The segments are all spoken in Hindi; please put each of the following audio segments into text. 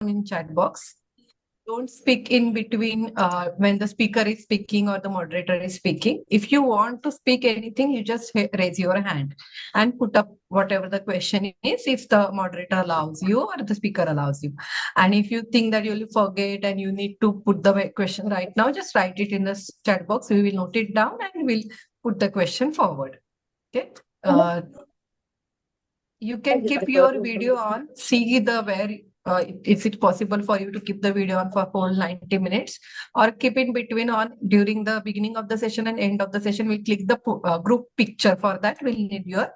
down in chat box. Don't speak in between when the speaker is speaking or the moderator is speaking. If you want to speak anything, you just raise your hand and put up whatever the question is, if the moderator allows you or the speaker allows you. And if you think that you'll forget and you need to put the question right now, just write it in the chat box. We will note it down and we'll put the question forward. Okay. You can keep your video on. See the where is it possible for you to keep the video on for whole 90 minutes, or keep in between on during the beginning of the session and end of the session. We'll click the group picture. For that, we'll need your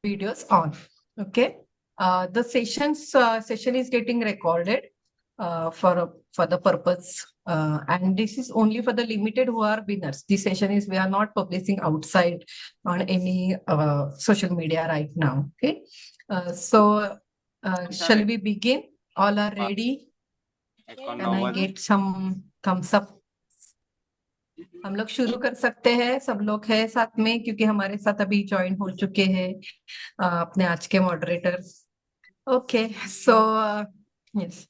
videos on. Okay. The session is getting recorded for the purpose, and this is only for the limited who are winners. This session is, we are not publishing outside on any social media right now. Okay. Shall we begin? All are ready? Can I get some thumbs up? हम लोग शुरू कर सकते हैं, सब लोग हैं साथ में, क्योंकि हमारे साथ अभी ज्वाइन हो चुके हैं अपने आज के moderators. Okay, so yes,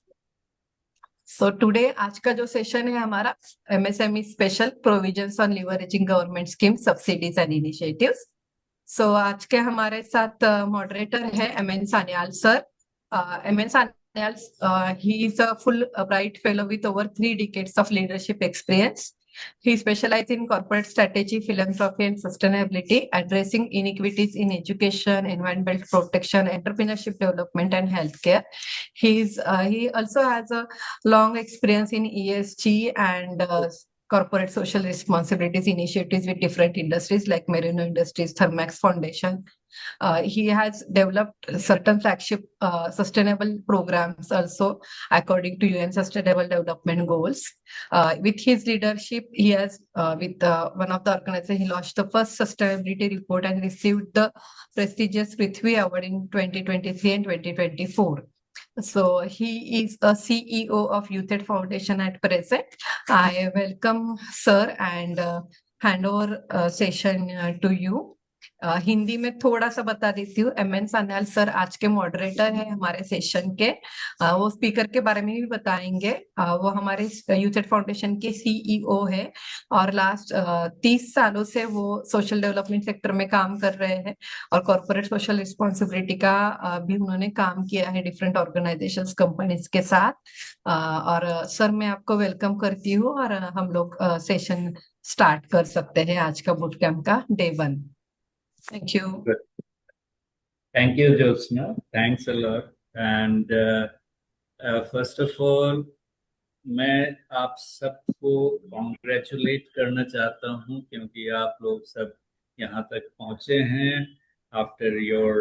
so today आज का जो सेशन है हमारा MSME special provisions on leveraging government scheme subsidies and initiatives. So आज के हमारे साथ मॉडरेटर है MN Sanyal sir. MN Sanyal, he is a Fulbright fellow with over 3 decades of leadership experience. He specializes in corporate strategy, philanthropy, and sustainability, addressing inequities in education, environmental protection, entrepreneurship development, and healthcare. He also has a long experience in ESG and corporate social responsibilities initiatives with different industries like Merino Industries, Thermax Foundation. He has developed certain flagship sustainable programs also according to UN Sustainable Development Goals. With his leadership, he has, with one of the organizations, he launched the first sustainability report and received the prestigious Prithvi Award in 2023 and 2024. So he is a CEO of YouthAid Foundation at present. I welcome sir and hand over session to you. Hindi में थोड़ा सा बता देती हूँ. एमएन सान्याल सर आज के मॉडरेटर है हमारे सेशन के. वो स्पीकर के बारे में भी बताएंगे. वो हमारे यूथ फाउंडेशन के सीईओ है और लास्ट 30 सालों से वो सोशल डेवलपमेंट सेक्टर में काम कर रहे हैं और कॉर्पोरेट सोशल रिस्पॉन्सिबिलिटी का भी उन्होंने काम किया है डिफरेंट ऑर्गेनाइजेशंस कंपनीज के साथ. और सर मैं आपको वेलकम करती हूँ और हम लोग सेशन स्टार्ट कर सकते हैं आज का बूट कैंप का day 1. Thank you. Good. Thank you, Jyotsna. Thanks a lot. And first of all, मैं आप सबको congratulate करना चाहता हूँ क्योंकि आप लोग सब यहाँ तक पहुँचे हैं after your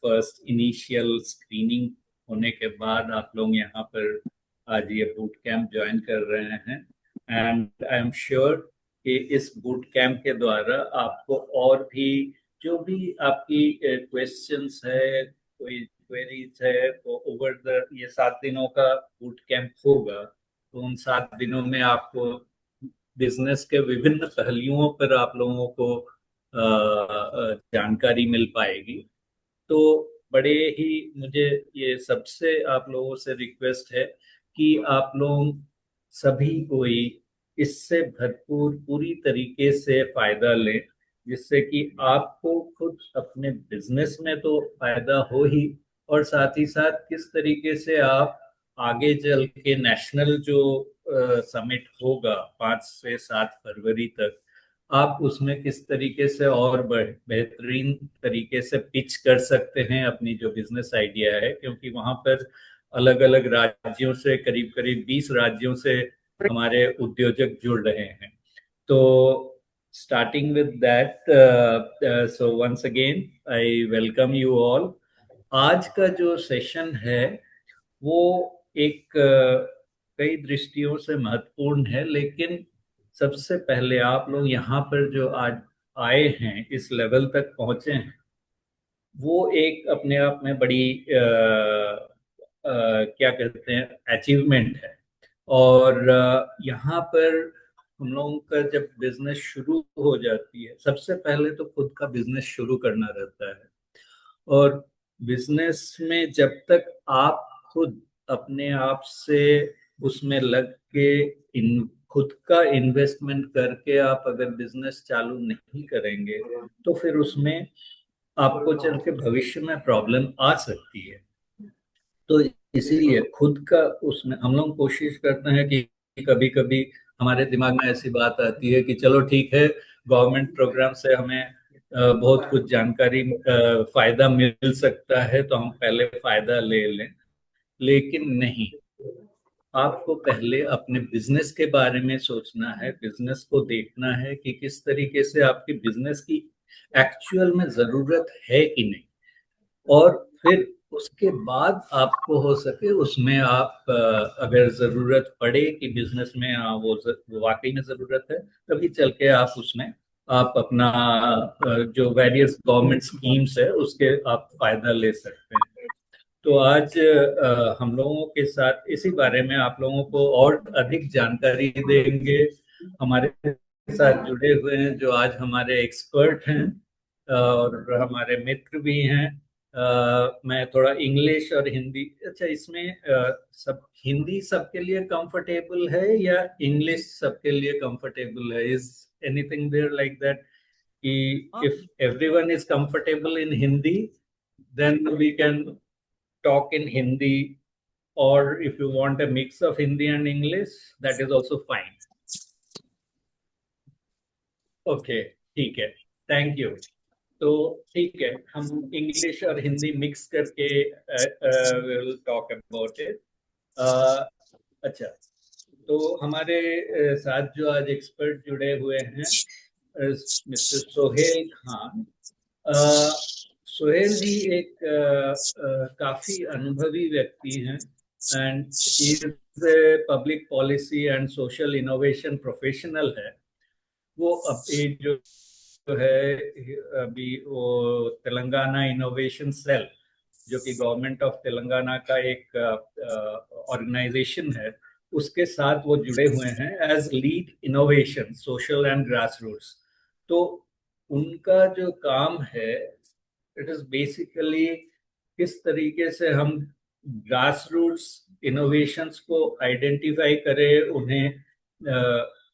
first initial screening होने के बाद आप लोग यहाँ पर आज ये बूट कैंप ज्वाइन कर रहे हैं. And I am sure कि इस बूट कैंप के द्वारा आपको और भी जो भी आपकी क्वेश्चंस है, कोई क्वेरीज है, वो ओवर द ये 7 दिनों का बूट कैंप होगा तो उन 7 दिनों में आपको बिजनेस के विभिन्न पहलुओं पर आप लोगों को जानकारी मिल पाएगी. तो बड़े ही मुझे ये सबसे आप लोगों से रिक्वेस्ट है कि आप लोग सभी कोई इससे भरपूर पूरी तरीके से फायदा लें, जिससे कि आपको खुद अपने बिजनेस में तो फायदा हो ही, और साथ ही साथ किस तरीके से आप आगे चल के नेशनल जो समिट होगा 5 से 7 फरवरी तक, आप उसमें किस तरीके से और बेहतरीन तरीके से पिच कर सकते हैं अपनी जो बिजनेस आइडिया है, क्योंकि वहां पर अलग अलग राज्यों से करीब करीब 20 राज्यों से हमारे उद्योजक जुड़ रहे हैं. तो starting with that, so once again I welcome you all. आज का जो सेशन है वो एक कई दृष्टियों से महत्वपूर्ण है, लेकिन सबसे पहले आप लोग यहाँ पर जो आज आए हैं, इस लेवल तक पहुंचे हैं, वो एक अपने आप में बड़ी क्या कहते हैं अचीवमेंट है. और यहाँ पर हम लोगों का जब बिजनेस शुरू हो जाती है, सबसे पहले तो खुद का बिजनेस शुरू करना रहता है. और बिजनेस में जब तक आप खुद अपने आप से उसमें लग के इन खुद का इन्वेस्टमेंट करके आप अगर बिजनेस चालू नहीं करेंगे तो फिर उसमें आपको चल के भविष्य में प्रॉब्लम आ सकती है। तो इसीलिए खुद का उसमें हम लोग कोशिश करते हैं कि कभी कभी हमारे दिमाग में ऐसी बात आती है कि चलो ठीक है, गवर्नमेंट प्रोग्राम से हमें बहुत कुछ जानकारी फायदा मिल सकता है तो हम पहले फायदा ले लें। लेकिन नहीं, आपको पहले अपने बिजनेस के बारे में सोचना है, बिजनेस को देखना है कि किस तरीके से आपकी बिजनेस की एक्चुअल में जरूरत है कि नहीं। और फिर उसके बाद आपको हो सके उसमें आप अगर जरूरत पड़े कि बिजनेस में वो वाकई में जरूरत है, तभी चल के आप उसमें आप अपना जो वेरियस गवर्नमेंट स्कीम्स है उसके आप फायदा ले सकते हैं। तो आज हम लोगों के साथ इसी बारे में आप लोगों को और अधिक जानकारी देंगे। हमारे साथ जुड़े हुए हैं जो आज हमारे एक्सपर्ट हैं और हमारे मित्र भी हैं। मैं थोड़ा इंग्लिश और हिंदी, अच्छा इसमें सब हिंदी सबके लिए कंफर्टेबल है या इंग्लिश सबके लिए कंफर्टेबल है? Is anything there like that कि if everyone is comfortable in Hindi then we can talk in Hindi, or if you want a mix of Hindi and English, that is also fine. Okay, ठीक है, थैंक यू। तो ठीक है, हम इंग्लिश और हिंदी मिक्स करके विल टॉक अबाउट इट। अच्छा, तो हमारे साथ जो आज एक्सपर्ट जुड़े हुए हैं, मिस्टर सोहेल खान। सोहेल जी एक काफी अनुभवी व्यक्ति हैं and he is public policy and social innovation professional है। वो अभी जो है अभी वो तेलंगाना इनोवेशन सेल, जो कि गवर्नमेंट ऑफ तेलंगाना का एक ऑर्गेनाइजेशन है, उसके साथ वो जुड़े हुए हैं as lead innovation social and grass roots. तो उनका जो काम है, इट इज बेसिकली किस तरीके से हम ग्रास रूट्स इनोवेशंस को आइडेंटिफाई करें, उन्हें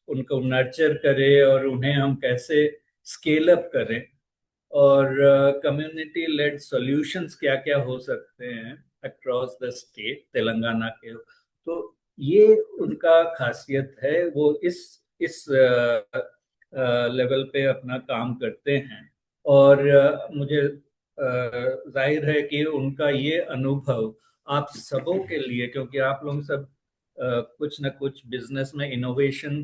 उनको नर्चर करें और उन्हें हम कैसे स्केल अप करें, और कम्युनिटी लेड सॉल्यूशंस क्या क्या हो सकते हैं अक्रॉस द स्टेट तेलंगाना के। तो ये उनका खासियत है, वो इस लेवल पे अपना काम करते हैं। और मुझे जाहिर है कि उनका ये अनुभव आप सबों के लिए, क्योंकि आप लोग सब कुछ न कुछ बिजनेस में इनोवेशन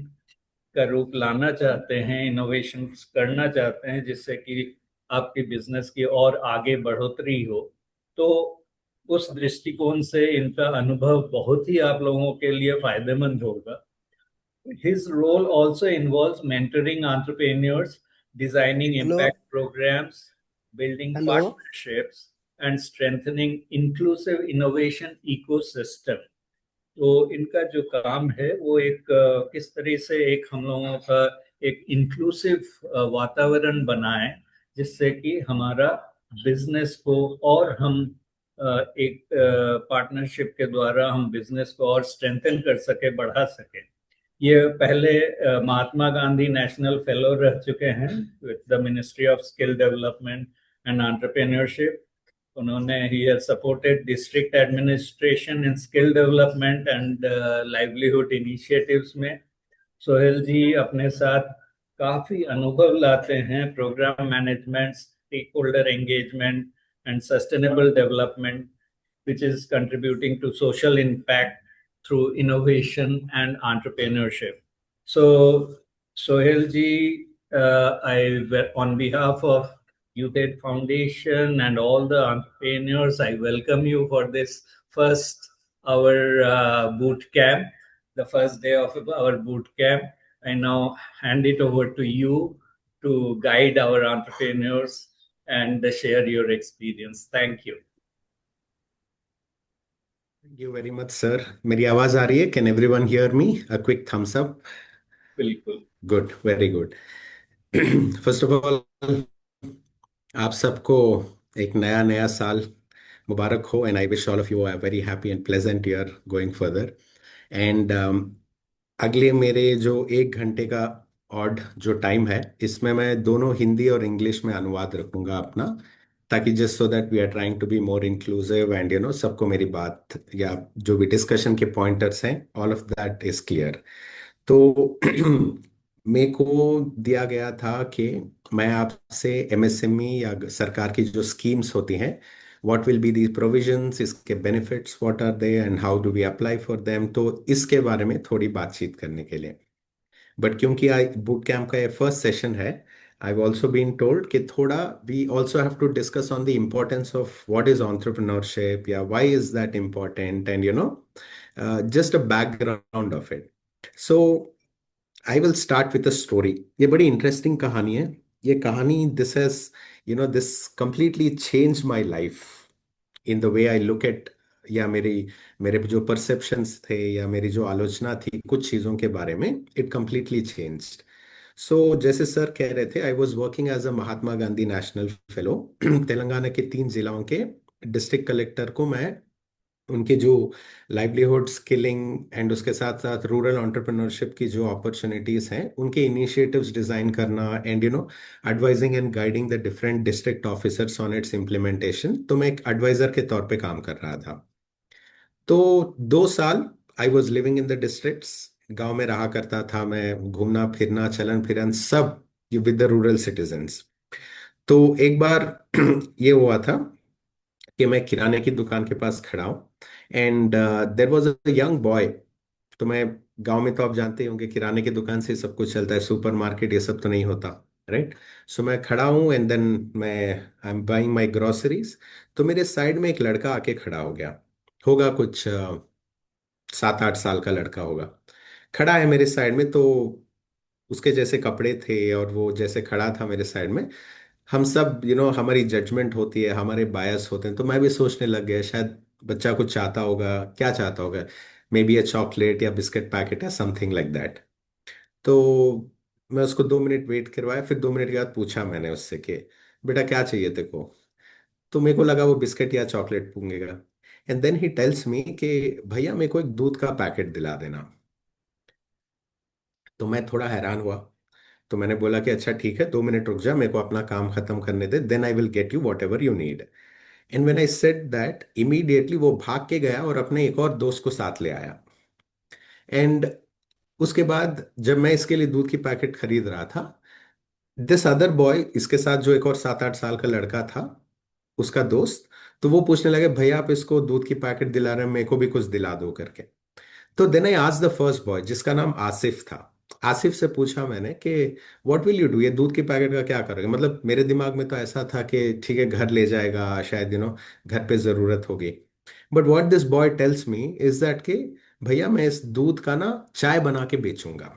का रूप लाना चाहते हैं, इनोवेशन करना चाहते हैं जिससे कि आपके बिजनेस की और आगे बढ़ोतरी हो। तो उस दृष्टिकोण से इनका अनुभव बहुत ही आप लोगों के लिए फायदेमंद होगा। His role also involves mentoring entrepreneurs, designing hello. impact programs, building hello. partnerships, and strengthening inclusive innovation ecosystem। तो इनका जो काम है वो एक किस तरह से एक हम लोगों का एक इंक्लूसिव वातावरण बनाए जिससे कि हमारा बिजनेस को और हम एक पार्टनरशिप के द्वारा हम बिजनेस को और स्ट्रेंथन कर सके, बढ़ा सके। ये पहले महात्मा गांधी नेशनल फेलो रह चुके हैं with the ministry of skill development and entrepreneurship. उन्होंने ही supported district administration in skill development and livelihood initiatives में। सोहेल जी अपने साथ काफी अनुभव लाते हैं programme management, stakeholder engagement and sustainable development, which is contributing to social impact through innovation and entrepreneurship. So, Sohail ji, on behalf of Youth Aid Foundation and all the entrepreneurs, I welcome you for this first our boot camp, the first day of our boot camp. I now hand it over to you to guide our entrepreneurs and share your experience. Thank you. Thank you very much sir. मेरी आवाज आ रही है? Can everyone hear me? A quick thumbs up. बिल्कुल। Good, very good. First of all, आप सबको एक नया नया साल मुबारक हो, and I wish all of you a very happy and pleasant year going further. And अगले मेरे जो 1 घंटे का ऑड जो टाइम है, इसमें मैं दोनों हिंदी और इंग्लिश में अनुवाद रखूंगा अपना, ताकि just so that we are trying to be more inclusive and सबको मेरी बात या जो भी डिस्कशन के पॉइंटर्स हैं, all of that is clear. तो मेरे को दिया गया था कि मैं आपसे एमएसएमई या सरकार की जो स्कीम्स होती हैं, what will be the provisions, इसके benefits what are they and how do we apply for them, तो इसके बारे में थोड़ी बातचीत करने के लिए। बट क्योंकि आई बूट कैंप का ये फर्स्ट सेशन है, I have also been told कि थोड़ा we also have to discuss on the importance of what is entrepreneurship या why is that important, and just a background of it. So I will start with a story. ये बड़ी इंटरेस्टिंग कहानी है। ये कहानी, this has this completely change my life in the way I look at, या मेरी मेरे जो परसेप्शंस थे या मेरी जो आलोचना थी कुछ चीज़ों के बारे में, इट कंप्लीटली चेंज्ड। सो जैसे सर कह रहे थे, I was working as a Mahatma Gandhi national fellow. Telangana के 3 जिलों के डिस्ट्रिक्ट कलेक्टर को मैं उनके जो लाइवलीहुड स्किलिंग एंड उसके साथ साथ रूरल एंटरप्रेन्योरशिप की जो अपॉर्चुनिटीज हैं, उनके इनिशिएटिव्स डिजाइन करना and advising and guiding the different district officers on it's implementation, तो मैं एक एडवाइजर के तौर पे काम कर रहा था। तो 2 साल I was living in the districts, गांव में रहा करता था मैं, घूमना फिरना चलन फिरन सब विद द रूरल सिटीजन्स। तो एक बार ये हुआ था कि मैं किराने की दुकान के पास खड़ा हूँ, and there was a young boy. तो मैं, गांव में तो आप जानते ही होंगे, किराने की दुकान से सब कुछ चलता है, सुपर मार्केट ये सब तो नहीं होता, राइट। सो मैं खड़ा हूँ एंड देन मैं I am buying my groceries. तो मेरे साइड में एक लड़का आके खड़ा हो गया, होगा कुछ 7-8 साल का लड़का होगा, खड़ा है मेरे साइड में। तो उसके जैसे कपड़े थे और वो जैसे खड़ा था मेरे साइड में, हम सब हमारी जजमेंट होती है, हमारे बायस होते हैं, तो मैं भी सोचने लग गया शायद बच्चा कुछ चाहता होगा, क्या चाहता होगा, मे बी अ चॉकलेट या बिस्किट पैकेट या समथिंग लाइक दैट। तो मैं उसको 2 मिनट वेट करवाया, फिर 2 मिनट के बाद पूछा मैंने उससे कि बेटा क्या चाहिए तेरे को। तो मेरे को लगा वो बिस्किट या चॉकलेट पूंगेगा, and then he tells me कि भैया मेरे को एक दूध का पैकेट दिला देना। तो मैं थोड़ा हैरान हुआ। तो मैंने बोला कि अच्छा ठीक है, 2 मिनट रुक जा, मेरे को अपना काम खत्म करने दे, then I will get you whatever you need. And when I said that, immediately वो भाग के गया और अपने एक और दोस्त को साथ ले आया। एंड उसके बाद जब मैं इसके लिए दूध की पैकेट खरीद रहा था, दिस अदर बॉय, इसके साथ जो एक और 7-8 साल का लड़का था, उसका दोस्त, तो वो पूछने लगे भैया आप इसको दूध की पैकेट दिला रहे हैं, मेरे को भी कुछ दिला दो करके। तो then I asked the first boy जिसका नाम आसिफ था। आसिफ से पूछा मैंने कि व्हाट विल यू डू, ये दूध के पैकेट का क्या करोगे। मतलब मेरे दिमाग में तो ऐसा था कि ठीक है घर ले जाएगा शायद, घर पे जरूरत होगी। But what this boy tells me is that कि भैया मैं इस दूध का ना चाय बना के बेचूंगा।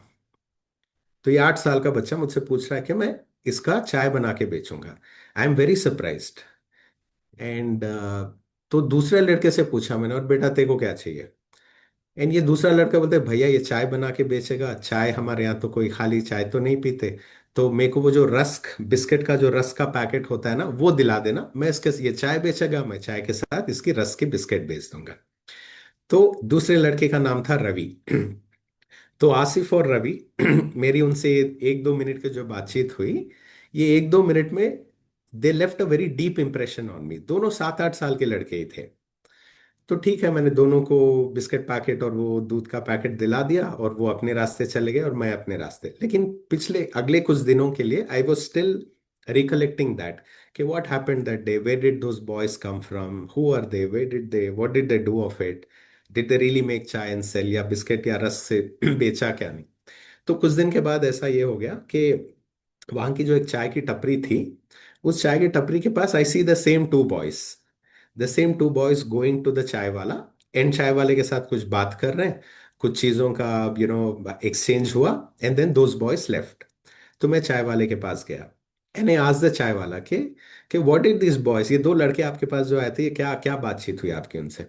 तो ये 8 साल का बच्चा मुझसे पूछ रहा है कि मैं इसका चाय बना के बेचूंगा। I am very surprised. And तो दूसरे लड़के से पूछा मैंने, और बेटा तेरे को क्या चाहिए। एंड ये दूसरा लड़का बोलता है भैया ये चाय बना के बेचेगा, चाय हमारे यहाँ तो कोई खाली चाय तो नहीं पीते, तो मेरे को वो जो रस्क बिस्किट का जो रस्क का पैकेट होता है ना वो दिला देना, मैं इसके, ये चाय बेचेगा, मैं चाय के साथ इसकी रस्क के बिस्किट बेच दूंगा। तो दूसरे लड़के का नाम था रवि। तो आसिफ और रवि मेरी उनसे 1-2 मिनट की जो बातचीत हुई, ये 1-2 मिनट में they left a very deep impression on me. दोनों 7-8 साल के लड़के ही थे। तो ठीक है, मैंने दोनों को बिस्किट पैकेट और वो दूध का पैकेट दिला दिया और वो अपने रास्ते चले गए और मैं अपने रास्ते। लेकिन पिछले अगले कुछ दिनों के लिए I was still recollecting that कि what happened that day, where did those boys come from, who are they, where did they, what did they do of it, did they really make chai and sell, या बिस्किट या रस से बेचा क्या नहीं। तो कुछ दिन के बाद ऐसा ये हो गया कि वहां की जो एक चाय की टपरी थी, उस चाय की टपरी के पास I see the same two boys going to the chai wala, and चाय वाले के साथ कुछ बात कर रहे हैं, कुछ चीजों का एक्सचेंज हुआ, and then those boys left. तो मैं चाय वाले के पास गया, and I asked the chai वाला कि व्हाट डिड दिस बॉयज, ये 2 लड़के आपके पास जो आए थे, ये क्या क्या बातचीत हुई आपकी उनसे।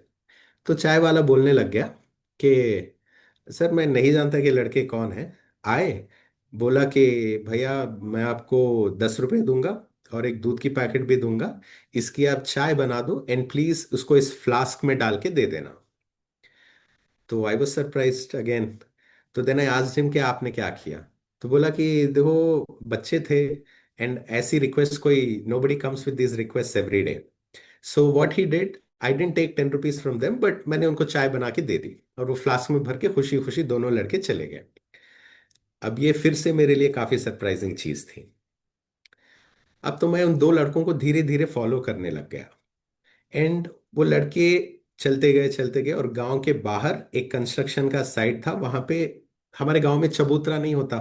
तो चाय वाला बोलने लग गया कि सर मैं नहीं जानता कि लड़के कौन है। आए, बोला कि भैया मैं आपको 10 रुपए दूंगा, और एक दूध की पैकेट भी दूंगा, इसकी आप चाय बना दो एंड प्लीज उसको इस फ्लास्क में डाल के दे देना। तो आई वॉज सरप्राइज्ड अगेन। तो देन आई आस्क्ड हिम कि आपने क्या किया। तो बोला कि देखो बच्चे थे, एंड ऐसी रिक्वेस्ट कोई nobody comes with this request every day. So what he did, I didn't take 10 rupees from them, but मैंने उनको चाय बना के दे दी और वो फ्लास्क में भर के खुशी खुशी दोनों लड़के चले गए। अब ये फिर से मेरे लिए काफी सरप्राइजिंग चीज थी। अब तो मैं उन दो लड़कों को धीरे धीरे फॉलो करने लग गया। एंड वो लड़के चलते गए और गांव के बाहर एक कंस्ट्रक्शन का साइट था वहां पे। हमारे गांव में चबूतरा नहीं होता,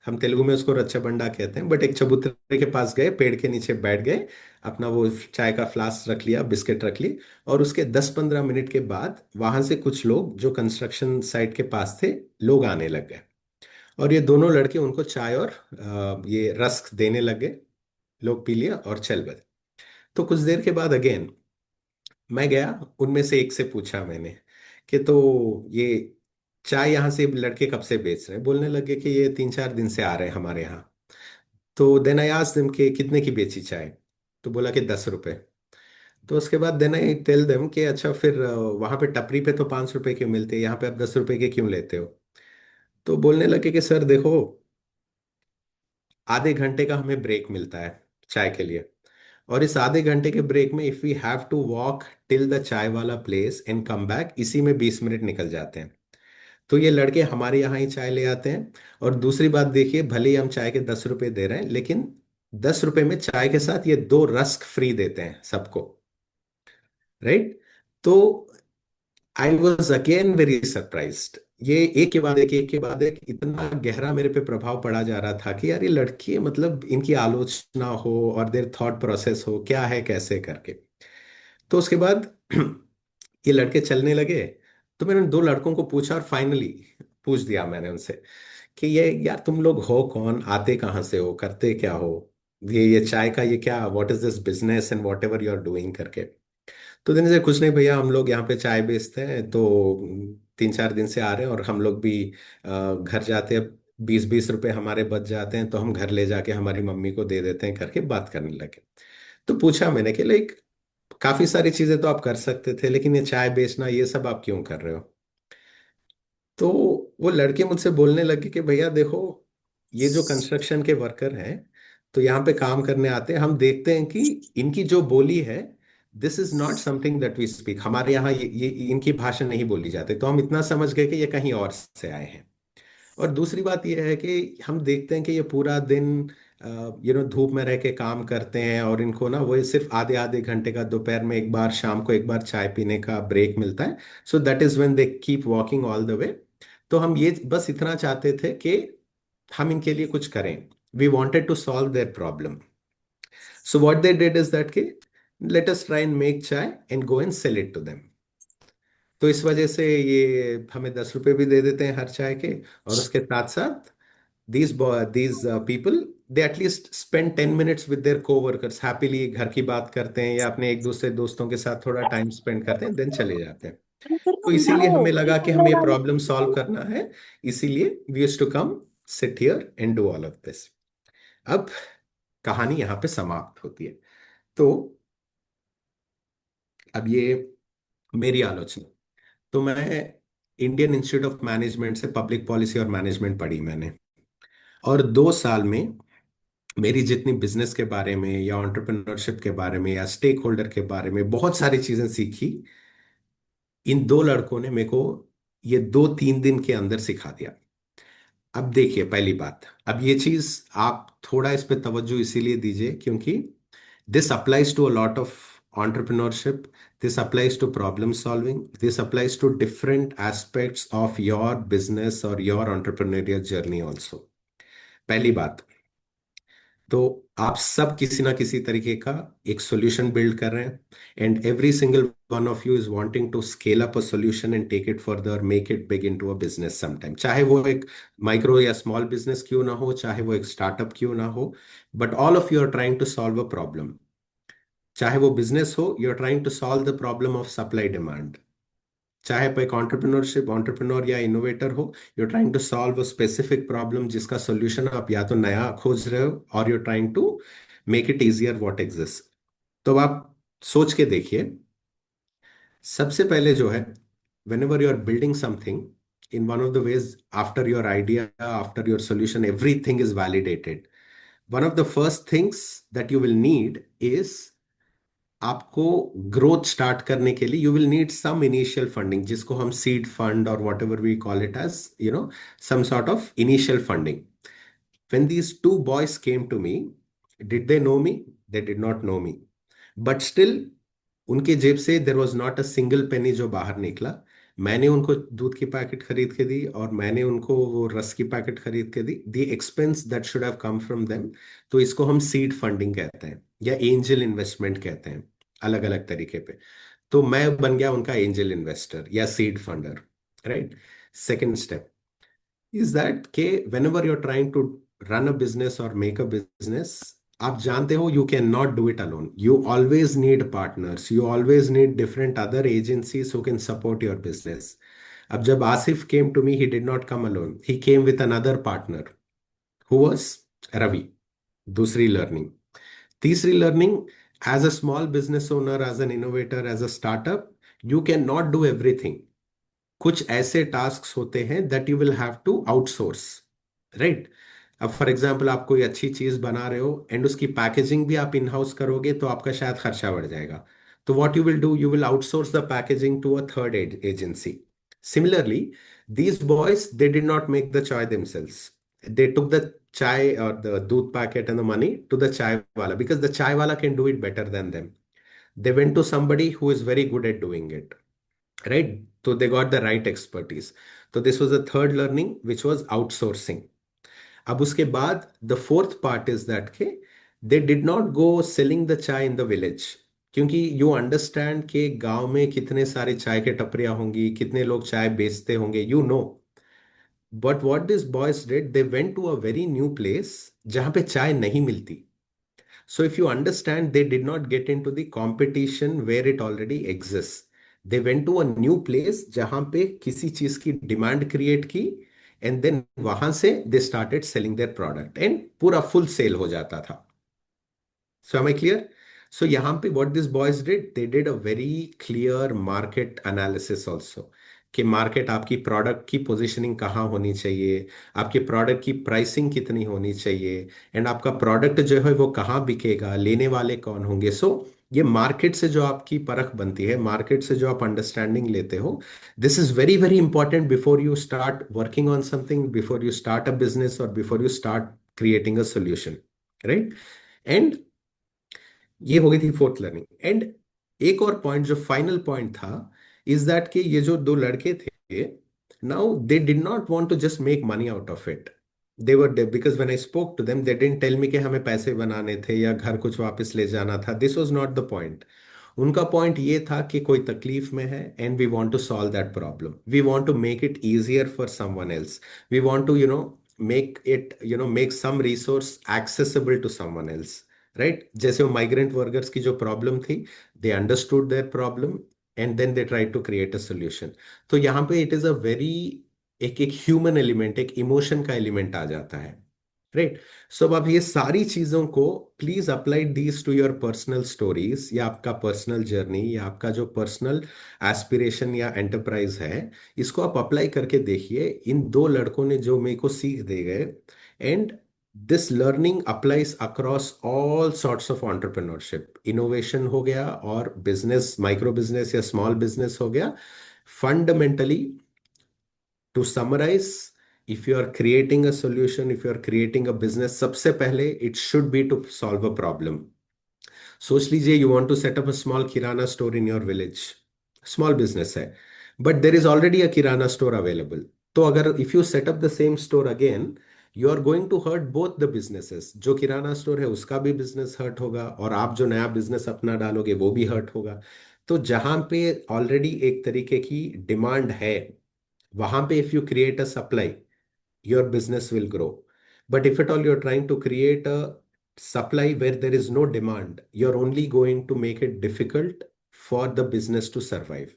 हम तेलुगु में उसको रच्चा बंडा कहते हैं, बट एक चबूतरे के पास गए, पेड़ के नीचे बैठ गए, अपना वो चाय का फ्लास्क रख लिया, बिस्किट रख ली, और उसके 10-15 मिनट के बाद वहां से कुछ लोग जो कंस्ट्रक्शन साइट के पास थे, लोग आने लग गए। और ये दोनों लड़के उनको चाय और ये रस्क देने लग गए। लोग पी लिया और चल बदे। तो कुछ देर के बाद अगेन मैं गया, उनमें से एक से पूछा मैंने कि तो ये चाय यहाँ से लड़के कब से बेच रहे हैं। बोलने लगे कि ये 3-4 दिन से आ रहे हैं हमारे यहाँ। तो देन आई आस्क्ड देम कि कितने की बेची चाय। तो बोला कि 10 रुपए। तो उसके बाद देन आई टेल देम कि अच्छा फिर वहां पे टपरी पे तो 5 रुपए के मिलते हैं, यहाँ पे आप 10 रुपए के क्यों लेते हो। तो बोलने लगे कि सर देखो, आधे घंटे का हमें ब्रेक मिलता है चाय के लिए, और इस आधे घंटे के ब्रेक में if we have to walk till the chai wala place and come back, इसी में 20 मिनट निकल जाते हैं। तो ये लड़के हमारे यहाँ ही चाय ले आते हैं। और दूसरी बात देखिए, भले ही हम चाय के 10 रुपए दे रहे हैं, लेकिन 10 रुपए में चाय के साथ ये दो रस्क फ्री देते हैं सबको, राइट। तो I was again very surprised. ये एक के बाद एक इतना गहरा मेरे पे प्रभाव पड़ा जा रहा था कि यार ये लड़की मतलब इनकी आलोचना हो और देयर थॉट प्रोसेस हो क्या है कैसे करके। तो उसके बाद ये लड़के चलने लगे। तो मैंने उन दो लड़कों को पूछा और फाइनली पूछ दिया मैंने उनसे कि ये यार तुम लोग हो कौन, आते कहाँ से हो, करते क्या हो, ये चाय का ये क्या, what is this business and whatever you are doing करके। तो दिन से कुछ नहीं भैया, हम लोग यहाँ पे चाय बेचते हैं, तो 3-4 दिन से आ रहे हैं और हम लोग भी घर जाते हैं, 20-20 रुपए हमारे बच जाते हैं, तो हम घर ले जाके हमारी मम्मी को दे देते हैं करके बात करने लगे। तो पूछा मैंने कि लाइक काफी सारी चीजें तो आप कर सकते थे, लेकिन ये चाय बेचना ये सब आप क्यों कर रहे हो। तो वो लड़के मुझसे बोलने लगे कि भैया देखो, ये जो कंस्ट्रक्शन के वर्कर हैं, तो यहाँ पे काम करने आते हैं, हम देखते हैं कि इनकी जो बोली है, this is not something that we speak, हमारे यहाँ ये इनकी भाषा नहीं बोली जाती। तो हम इतना समझ गए कि ये कहीं और से आए हैं। और दूसरी बात यह है कि हम देखते हैं कि ये पूरा दिन धूप में रह के काम करते हैं, और इनको ना वो सिर्फ आधे आधे घंटे का, दोपहर में एक बार, शाम को एक बार चाय पीने का ब्रेक मिलता है। So that is when they keep walking all the way. तो हम ये बस इतना चाहते थे कि हम इनके लिए कुछ करें। We wanted to solve their problem. So what they did is that कि let us try and make chai and go and sell it to them. तो इस वजह से ये हमें 10 रुपए भी दे देते हैं हर चाय के, और उसके साथ साथ these people, they at least spend 10 minutes with their co-workers, happily घर की बात करते हैं या अपने एक दूसरे दोस्तों के साथ थोड़ा टाइम स्पेंड करते हैं, देन चले जाते हैं। तो इसीलिए हमें लगा कि हमें ये प्रॉब्लम सॉल्व करना है, इसीलिए we used to come sit here and do all of this. अब कहानी यहाँ पे समाप्त होती है। तो अब ये मेरी आलोचना। तो मैं इंडियन इंस्टीट्यूट ऑफ मैनेजमेंट से पब्लिक पॉलिसी और मैनेजमेंट पढ़ी मैंने, और 2 साल में मेरी जितनी बिजनेस के बारे में या एंटरप्रेन्योरशिप के बारे में या स्टेक होल्डर के बारे में बहुत सारी चीजें सीखी, इन दो लड़कों ने मेरे को ये 2-3 दिन के अंदर सिखा दिया। अब देखिए पहली बात, अब ये चीज आप थोड़ा इस पे तवज्जो इसीलिए दीजिए क्योंकि this applies to a lot of entrepreneurship, this applies to problem solving, this applies to different aspects of your business or your entrepreneurial journey also। पहली बात, तो आप सब किसी ना किसी तरीके का एक सॉल्यूशन बिल्ड कर रहे हैं, and every single one of you is wanting to scale up a solution and take it further, make it big into a business sometime, चाहे वो एक माइक्रो या स्मॉल बिजनेस क्यों ना हो, चाहे वो एक स्टार्टअप क्यों ना हो, but all of you are trying to solve a problem. चाहे वो बिजनेस हो, you are trying to solve the problem of supply demand, चाहे आप एक ऑन्टरप्रनोर या इनोवेटर हो, you are trying to solve a specific problem जिसका सोल्यूशन आप या तो नया खोज रहे हो, और you are trying to make it easier what exist. तो अब आप सोच के देखिए, सबसे पहले जो है, whenever you are building something, in one of the ways, after your idea, after your solution, everything is validated. One of the first things that you will need is, आपको ग्रोथ स्टार्ट करने के लिए you will need some initial funding, जिसको हम सीड फंड और whatever we call it as, some sort of initial funding. When these two boys came to me, did they know me? They did not know me. But still, उनके जेब से there was not a single penny जो बाहर निकला। मैंने उनको दूध की पैकेट खरीद के दी, और मैंने उनको वो रस की पैकेट खरीद के दी। The expense that should have come from them. तो इसको हम सीड फंडिंग कहते हैं या एंजल इन्वेस्टमेंट कहते हैं, अलग अलग तरीके पे। तो मैं बन गया उनका एंजल इन्वेस्टर या seed funder, right. Second step is that के whenever you're trying to run a business or make a business, आप जानते हो you cannot do it alone. You always need partners. You always need different other agencies who can support your business. अब जब Asif came to me, he did not come alone. He came with another partner who was Ravi. दूसरी learning. तीसरी learning, as a small business owner, as an innovator, as a startup, you cannot do everything. कुछ ऐसे टास्क होते हैं that you will have to outsource, right. अब फॉर एग्जांपल, आप कोई अच्छी चीज बना रहे हो एंड उसकी पैकेजिंग भी आप इन हाउस करोगे, तो आपका शायद खर्चा बढ़ जाएगा। तो what you will do, you will outsource the packaging to a third agency. Similarly, these boys they did not make the chai themselves. They took the chai or the doodh packet and the money to the chai wala, because the chai wala can do it better than them. They went to somebody who is very good at doing it, right? So they got the right expertise. So this was the third learning, which was outsourcing. अब उसके बाद the fourth part is that के they did not go selling the chai in the village, क्योंकि you understand कि गांव में कितने सारे चाय के टपरियां होंगी, कितने लोग चाय बेचते होंगे, you know. But what these boys did, they went to a very new place जहां पे चाय नहीं मिलती. So if you understand, they did not get into the competition where it already exists. They went to a new place जहां पे किसी चीज की डिमांड क्रिएट की, एंड देन वहां से they started selling their product, and पूरा फुल सेल हो जाता था। So am I clear? So यहाँ पे what these boys did, they did a very clear market analysis also, कि मार्केट, आपकी प्रोडक्ट की पोजीशनिंग कहाँ होनी चाहिए, आपके प्रोडक्ट की प्राइसिंग कितनी होनी चाहिए, एंड आपका प्रोडक्ट जो है वो कहाँ बिकेगा, लेने वाले कौन होंगे। सो ये मार्केट से जो आपकी परख बनती है, मार्केट से जो आप अंडरस्टैंडिंग लेते हो, this is very very important before you start working on something, before you start a business, और before you start creating a solution, right. And ये हो गई थी फोर्थ लर्निंग। एंड एक और पॉइंट जो फाइनल पॉइंट था, इज दैट कि ये जो दो लड़के थे, now they did not want to just make money out of it. They were, because when I spoke to them, they didn't tell me कि हमें पैसे बनाने थे या घर कुछ वापस ले जाना था। This was not the point. उनका पॉइंट ये था कि कोई तकलीफ में है, and we want to solve that problem, we want to make it easier for someone else, we want to make it, make some resource accessible to someone else, right. जैसे वो माइग्रेंट वर्कर्स की जो प्रॉब्लम थी, they understood their problem, and then they try to create a solution. तो यहाँ पे इट इज अ वेरी, एक एक ह्यूमन एलिमेंट, एक इमोशन का एलिमेंट आ जाता है, राइट। सो अब आप ये सारी चीजों को please apply these two your personal stories, या आपका पर्सनल जर्नी, या आपका जो पर्सनल एस्पिरेशन या एंटरप्राइज है, इसको आप अप्लाई करके देखिए। इन दो लड़कों ने जो मेरे को सीख दे गए, and this learning applies across all sorts of entrepreneurship, innovation हो गया, और बिजनेस, माइक्रो बिजनेस या स्मॉल बिजनेस हो गया। Fundamentally, to summarise, if you are creating a solution, if you are creating a business, सबसे पहले it should be to solve a problem. सोच लीजिए, you want to set up a small kirana store in your village, small business है, but there is already a kirana store available. तो अगर if you set up the same store again, you are going to hurt both the businesses. जो किराना स्टोर है उसका भी बिजनेस हर्ट होगा, और आप जो नया बिजनेस अपना डालोगे वो भी हर्ट होगा। तो जहां पे ऑलरेडी एक तरीके की डिमांड है, वहां पे if you create a supply, your business will grow. But if at all you're trying to create a supply where there is no demand, you're only going to make it difficult for the business to survive,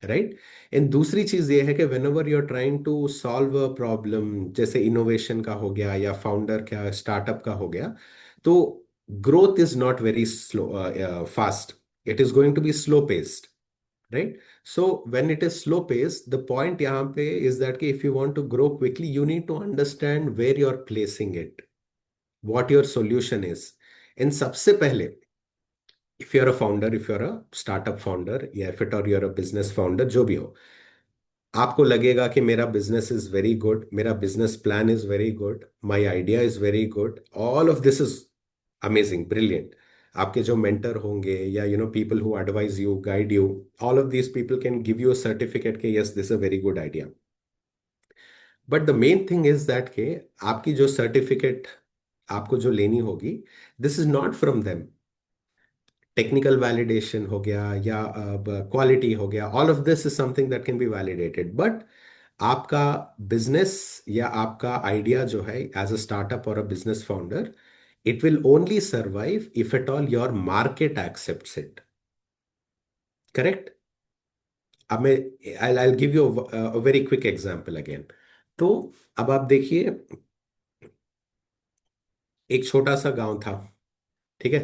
right? And दूसरी चीज ये है कि whenever you are trying to solve a problem, जैसे इनोवेशन का हो गया या फाउंडर का, स्टार्टअप का हो गया, तो growth is not very slow, fast. It is going to be slow paced, right? So when it is slow paced, the point यहाँ पे is that कि if you want to grow quickly, you need to understand where you're placing it, what your solution is. And सबसे पहले, if you're a founder, if you're a startup founder, या if it or you're a business founder, जो भी हो, आपको लगेगा कि मेरा बिजनेस इज वेरी गुड, मेरा business plan is very good, my idea is very good, all of this is amazing, brilliant. आपके जो मेंटर होंगे या people who advise you, guide you, all of these people can give you a certificate के yes this a very good idea. But the main thing is that के आपकी जो सर्टिफिकेट आपको जो लेनी होगी, this is not from them. Technical validation हो गया या क्वालिटी हो गया, all of this is something that can be validated. But आपका बिजनेस या आपका आइडिया जो है एज अ स्टार्टअप और a business founder, it will only survive if at all your market accepts it. Correct? अब मैं I give you very quick example again. तो अब आप देखिए, एक छोटा सा गांव था, ठीक है,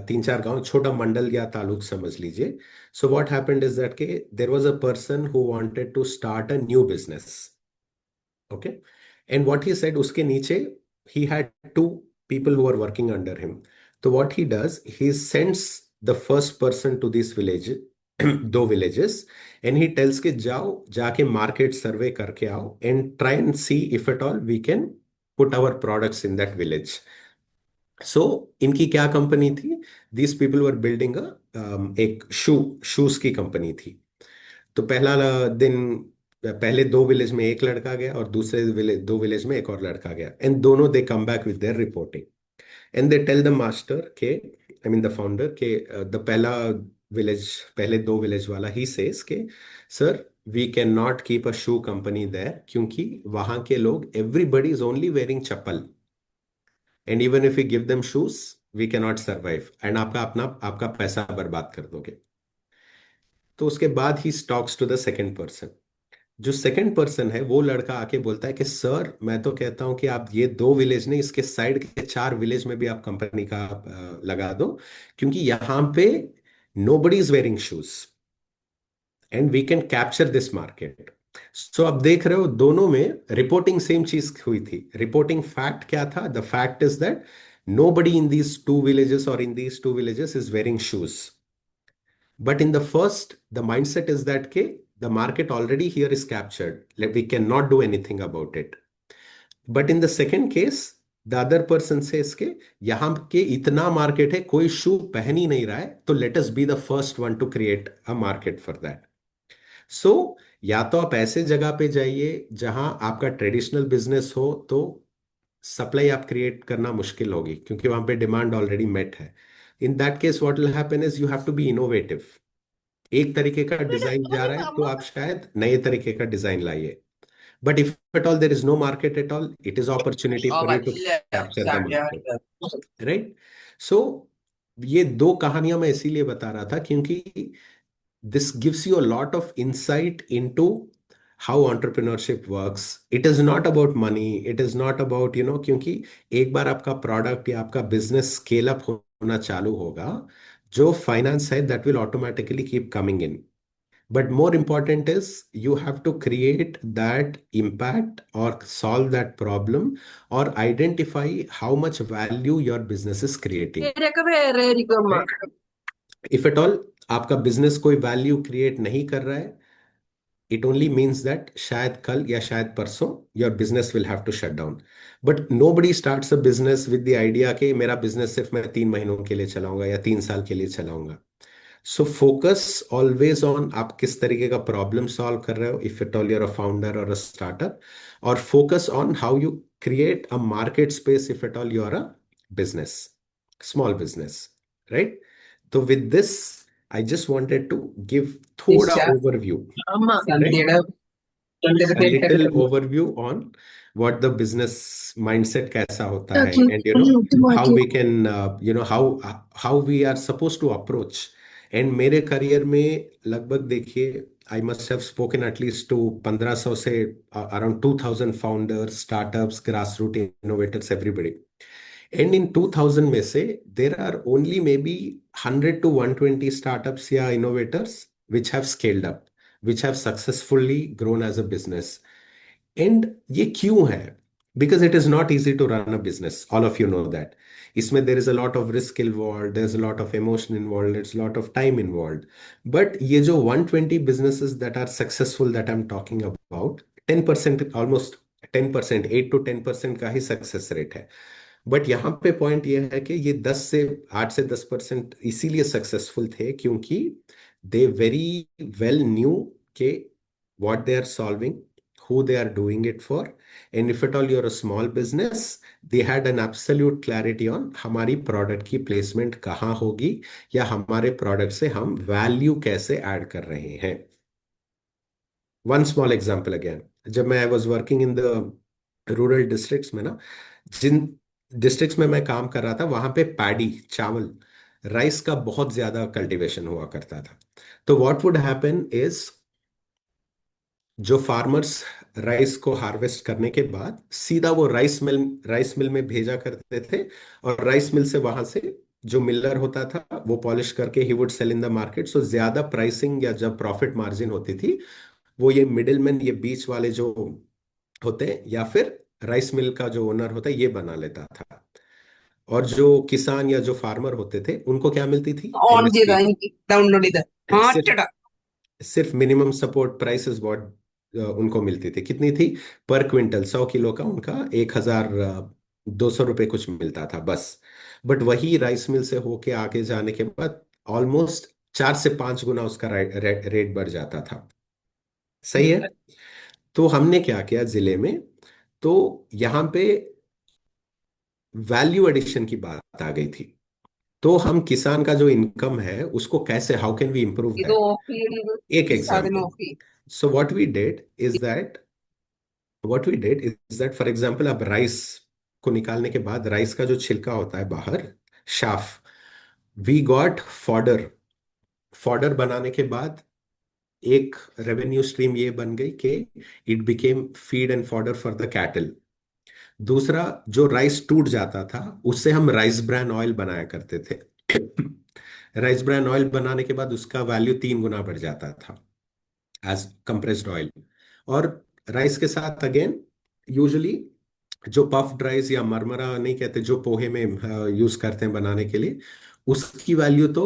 तीन चार गांव, छोटा मंडल या तालुक समझ लीजिए. So what happened is that के there was a person who wanted to start a new business. Okay. And what he said, उसके नीचे he had two people who were working under him. So what he does, he sends the first person to this village, दो villages, and he tells के जाओ, जाके market survey करके आओ and try and see if at all we can put our products in that village. सो इनकी क्या कंपनी थी? दीज पीपल वर बिल्डिंग एक शूज की कंपनी थी. तो पहला दिन, पहले दो विलेज में एक लड़का गया और दूसरे दो विलेज में एक और लड़का गया, एंड दोनों they come back with their reporting. And they tell the master के, आई मीन द फाउंडर के, द पहला विलेज, पहले दो विलेज वाला ही सेज के, sir we can not keep a shoe company there, क्योंकि वहां के लोग, everybody is only wearing chappal, and even if you give them shoes we can not survive, and आपका पैसा बर्बाद कर दोगे. तो उसके बाद he talks to the second person. जो सेकंड पर्सन है वो लड़का आके बोलता है कि सर मैं तो कहता हूं कि आप ये दो विलेज नहीं, इसके साइड के चार विलेज में भी आप कंपनी का लगा दो, क्योंकि यहां पे nobody is wearing shoes and we can capture this market. So अब देख रहे हो, दोनों में रिपोर्टिंग सेम चीज हुई थी. रिपोर्टिंग फैक्ट क्या था? The fact is that nobody in these two villages or in these two villages is wearing shoes. But in the first, the mindset is that ke, the market already here is captured. Like, we cannot do anything about it. But in the second case, the other person says के यहाँ के इतना मार्केट है, कोई शू पहन ही नहीं रहा है, तो let us be the first one to create a market for that. So या तो आप ऐसे जगह पे जाइए जहां आपका ट्रेडिशनल बिजनेस हो, तो सप्लाई आप क्रिएट करना मुश्किल होगी, क्योंकि वहां पे डिमांड ऑलरेडी मेट है. In that case what will happen is you have to be innovative. एक तरीके का डिजाइन जा रहा है तो आप शायद नए तरीके का डिजाइन लाइए. But if at all there is no market at all, it is opportunity for you to capture the market, right? So ये दो कहानियां मैं इसीलिए बता रहा था क्योंकि this gives you a lot of insight into how entrepreneurship works. It is not about money, it is not about क्योंकि एक बार आपका प्रोडक्ट या आपका बिजनेस स्केल अप होना चालू होगा, जो फाइनेंस है that will automatically keep coming in. But more important is you have to create that impact or solve that problem or identify how much value your business is creating. Right? If at all आपका बिजनेस कोई वैल्यू क्रिएट नहीं कर रहा है, इट ओनली मीन्स दैट शायद कल या शायद परसों your business will have to shut down. But nobody starts a business with the idea कि मेरा बिजनेस सिर्फ मैं 3 महीनों के लिए चलाऊंगा या 3 साल के लिए चलाऊंगा. सो फोकस ऑलवेज ऑन आप किस तरीके का प्रॉब्लम सॉल्व कर रहे हो, if at all you're a founder or a startup, और focus on how you create a market space if at all you are a business, small business, right? तो with this I just wanted to give thoda overview, right? A little overview on what the business mindset कैसा होता है, and how we can how we are supposed to approach. And मेरे करियर में लगभग देखिए, I must have spoken at least to 1500 से around 2000 founders, startups, grassroots innovators, everybody. And in 2000 में से there are only maybe 100 to 120 startups या innovators which have scaled up, which have successfully grown as a business. And ये क्यों है? Because it is not easy to run a business, all of you know that. इसमें there is a lot of risk involve, there is a lot of emotion involve, it's lot of time involve. But ये जो 120 businesses that are successful that I'm talking about, 10%, almost 10%, 8 to 10% का ही सक्सेस रेट है. बट यहाँ पे पॉइंट ये है कि ये 8 से 10% इसीलिए सक्सेसफुल थे क्योंकि दे वेरी वेल न्यू के what they are solving, who they are doing it for, and if at all you're a small business, they had an absolute clarity on हमारी प्रोडक्ट की प्लेसमेंट कहाँ होगी या हमारे प्रोडक्ट से हम वैल्यू कैसे ऐड कर रहे हैं. वन स्मॉल एग्जांपल अगेन, जब मैं I was working in the rural districts में ना, जिन डिस्ट्रिक्ट्स में मैं काम कर रहा था वहां पे पैडी, चावल, राइस का बहुत ज्यादा कल्टीवेशन हुआ करता था. तो व्हाट वुड हैपन इज, जो फार्मर्स राइस को हार्वेस्ट करने के बाद सीधा वो राइस मिल में भेजा करते थे, और राइस मिल से वहां से जो मिलर होता था वो पॉलिश करके ही would sell in the market. So ज्यादा प्राइसिंग या जब प्रॉफिट मार्जिन होती थी वो ये मिडिलमैन, ये बीच वाले जो होते हैं, या फिर राइस मिल का जो ओनर होता है ये बना लेता था. और जो किसान या जो फार्मर होते थे उनको क्या मिलती थी? ഓൺ ചെയ്തോ एमएसपी. എനിക്ക് ഡൗൺലോഡ് ചെയ്ത് सिर्फ മാറ്റടാ. सिर्फ minimum support price is what उनको मिलती थी. कितनी थी? पर क्विंटल 100 किलो का उनका 1200 रुपये कुछ मिलता था बस. बट वही राइस मिल से होके आगे जाने के बाद ऑलमोस्ट 4 से 5 गुना उसका रेट बढ़ जाता था. सही है. तो हमने क्या किया जिले में, तो यहाँ पे वैल्यू एडिशन की बात आ गई थी. तो हम किसान का जो इनकम है उसको कैसे, हाउ कैन वी इंप्रूव ഇത് दैट? ഓഫ് ചെയ്ത് एक ഈ സാധനം एग्जांपल. ഓഫ് ചെയ്യും. So what we did is that for example अब राइस को निकालने के बाद राइस का जो छिलका होता है बाहर, chaff, we got fodder. Fodder बनाने के बाद एक रेवेन्यू स्ट्रीम ये बन गई कि it became feed and fodder for the cattle. दूसरा, जो राइस टूट जाता था उससे हम राइस ब्रान ऑयल बनाया करते थे. राइस ब्रान ऑयल बनाने के बाद उसका वैल्यू 3 गुना बढ़ जाता था एज कंप्रेस्ड ऑयल. और राइस के साथ अगेन यूजुअली जो पफ्ड राइस या मरमरा नहीं कहते, जो पोहे में यूज करते हैं बनाने के लिए, उसकी वैल्यू तो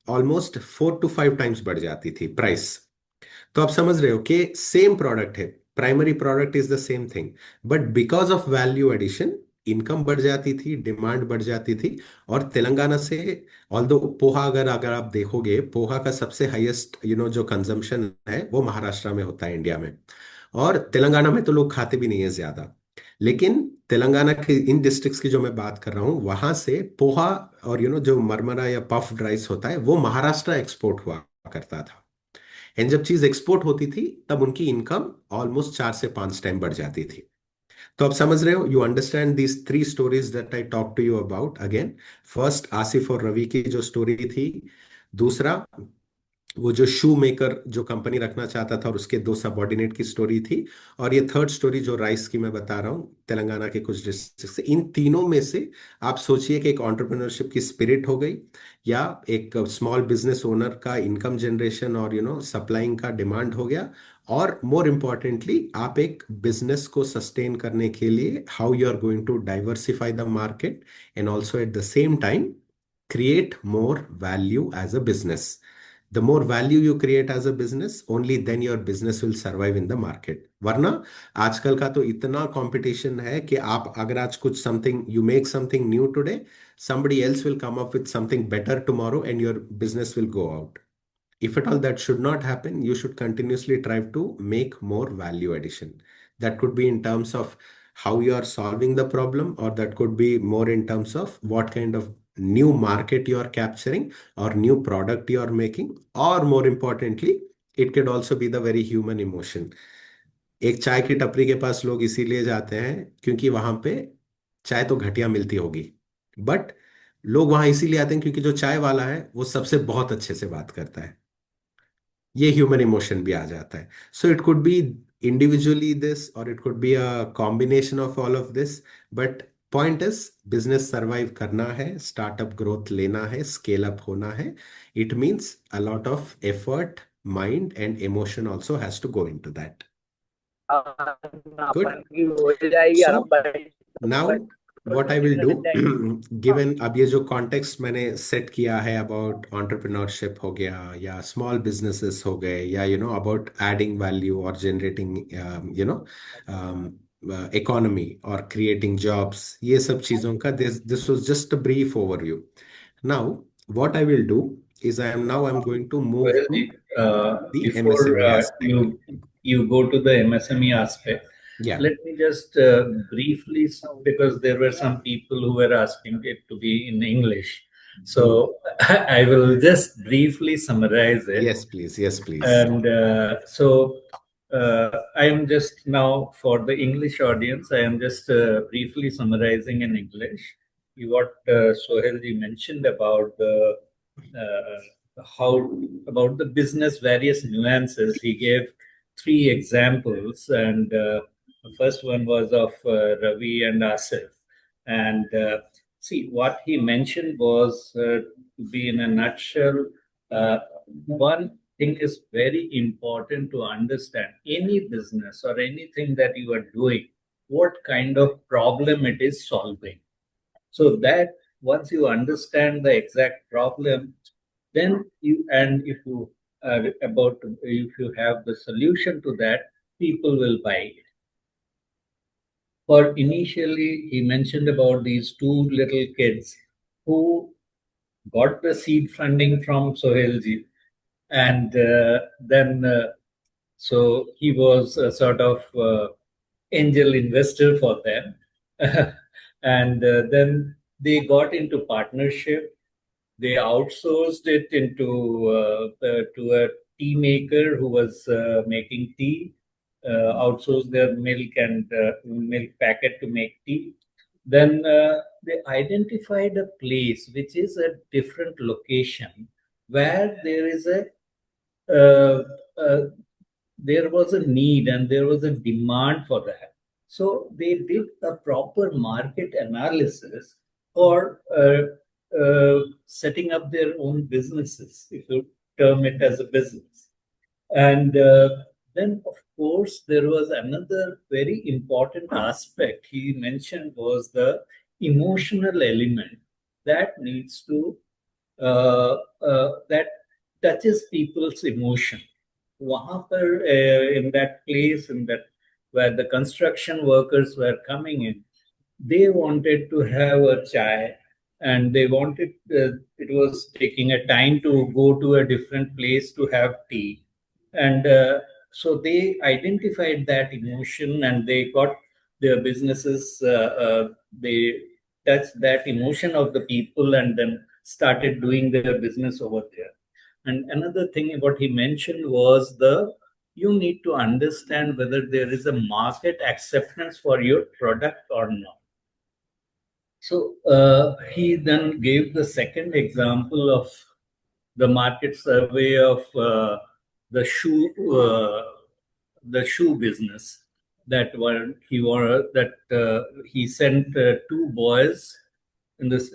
ऑलमोस्ट 4 to 5 टाइम्स बढ़ जाती थी प्राइस. तो आप समझ रहे हो कि सेम प्रोडक्ट है, primary product is the same thing, but because of value addition income बढ़ जाती थी, डिमांड बढ़ जाती थी. और तेलंगाना से, ऑल्दो पोहा, अगर अगर आप देखोगे पोहा का सबसे हाईएस्ट जो कंजम्पशन है वो महाराष्ट्र में होता है इंडिया में. और तेलंगाना में तो लोग खाते भी नहीं है ज्यादा. लेकिन तेलंगाना के इन डिस्ट्रिक्ट्स की जो मैं बात कर रहा हूँ वहां से पोहा और जो मरमरा या पफ्ड राइस होता है वो महाराष्ट्र एक्सपोर्ट हुआ करता था. एंड जब चीज एक्सपोर्ट होती थी तब उनकी इनकम ऑलमोस्ट 4 से 5 टाइम बढ़ जाती थी. तो आप समझ रहे हो, you understand these 3 stories that I talk to you about. Again, first Asif और रवि की जो स्टोरी थी. दूसरा, वो जो शू मेकर जो कंपनी रखना चाहता था और उसके 2 सबॉर्डिनेट की स्टोरी थी. और ये थर्ड स्टोरी जो राइस की मैं बता रहा हूँ तेलंगाना के कुछ डिस्ट्रिक्ट से. इन तीनों में से आप सोचिए कि एक एंटरप्रेन्योरशिप की स्पिरिट हो गई, या एक स्मॉल बिजनेस ओनर का इनकम जनरेशन और सप्लाइंग का डिमांड हो गया. और मोर इम्पॉर्टेंटली आप एक बिजनेस को सस्टेन करने के लिए how you are going to diversify the market and also at the same time create more value as a business. The more value you create as a business, only then your business will survive in the market. वरना आजकल का तो इतना कंपटीशन है कि आप अगर आज कुछ something, you make something new today, somebody else will come up with something better tomorrow and your business will go out. If at all that should not happen, you should continuously try to make more value addition. That could be in terms of how you are solving the problem, or that could be more in terms of what kind of new market you are capturing or new product you are making, or more importantly, it could also be the very human emotion. एक चाय की टपरी के पास लोग इसीलिए जाते हैं क्योंकि वहां पे चाय तो घटिया मिलती होगी, बट लोग वहां इसीलिए आते हैं क्योंकि जो चाय वाला है वो सबसे बहुत अच्छे से बात करता है. ये ह्यूमन इमोशन भी आ जाता है. So it could be individually this, or it could be a combination of all of this. But point is business survive करना है, स्टार्टअप ग्रोथ लेना है, स्केल अप होना है. It means a lot of effort, mind and emotion also has to go into that. Good. अपन की हो जाएगी So आराम भाई. now what I will do, given अब ये जो कॉन्टेक्स्ट मैंने सेट किया है अबाउट entrepreneurship हो गया, या स्मॉल बिजनेसेस हो गए, या अबाउट एडिंग वैल्यू और जनरेटिंग इकोनॉमी और क्रिएटिंग जॉब्स, ये सब चीज़ों का this was just a brief overview. Now what I will do is I'm going to move Well, to the before MSME aspect. you go to the MSME aspect, Yeah. let me just briefly, because there were some people who were asking it to be in English, so I will just briefly summarize it. Yes, please. Yes, please. And I am just now, for the English audience, I am just briefly summarizing in English what Sohelji mentioned about the how about the business various nuances. He gave 3 examples, and the first one was of Ravi and Asif. And see, what he mentioned was to be in a nutshell, one thing is very important to understand: any business or anything that you are doing, what kind of problem it is solving. So that once you understand the exact problem, then if you are if you have the solution to that, people will buy it. Or initially, he mentioned about these 2 little kids who got the seed funding from Sohelji, and then so he was a sort of angel investor for them. And then they got into partnership. They outsourced it to a tea maker who was making tea, outsourced their milk and milk packet to make tea. Then they identified a place which is a different location where uh, uh, there was a need and there was a demand for that. So they did a proper market analysis for setting up their own businesses, if you term it as a business. And then, of course, there was another very important aspect he mentioned was the emotional element that needs to that touches people's emotion. वहां पर in that place, in that where the construction workers were coming in, they wanted to have a chai, and they wanted it was taking a time to go to a different place to have tea. And so they identified that emotion, and they got their businesses, they touched that emotion of the people, and then started doing their business over there. And another thing what he mentioned was you need to understand whether there is a market acceptance for your product or not. So he then gave the second example of the market survey of the shoe business, that he sent 2 boys in this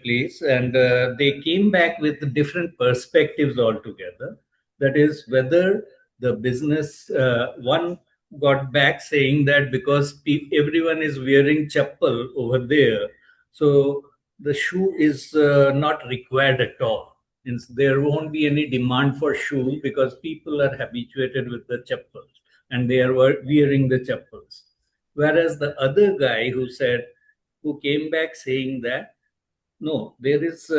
place, and they came back with different perspectives altogether. That is, whether the business, one got back saying that because everyone is wearing chappal over there, so the shoe is not required at all. Means there won't be any demand for shoe because people are habituated with the chappals and they are wearing the chappals. Whereas the other guy who came back saying that no, there is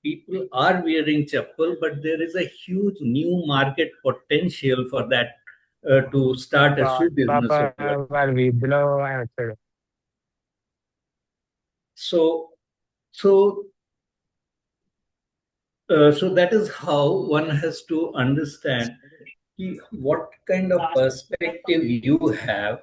people are wearing chappal, but there is a huge new market potential for that to start a shoe business over there. While we below answer. So, so so that is how one has to understand what kind of perspective you have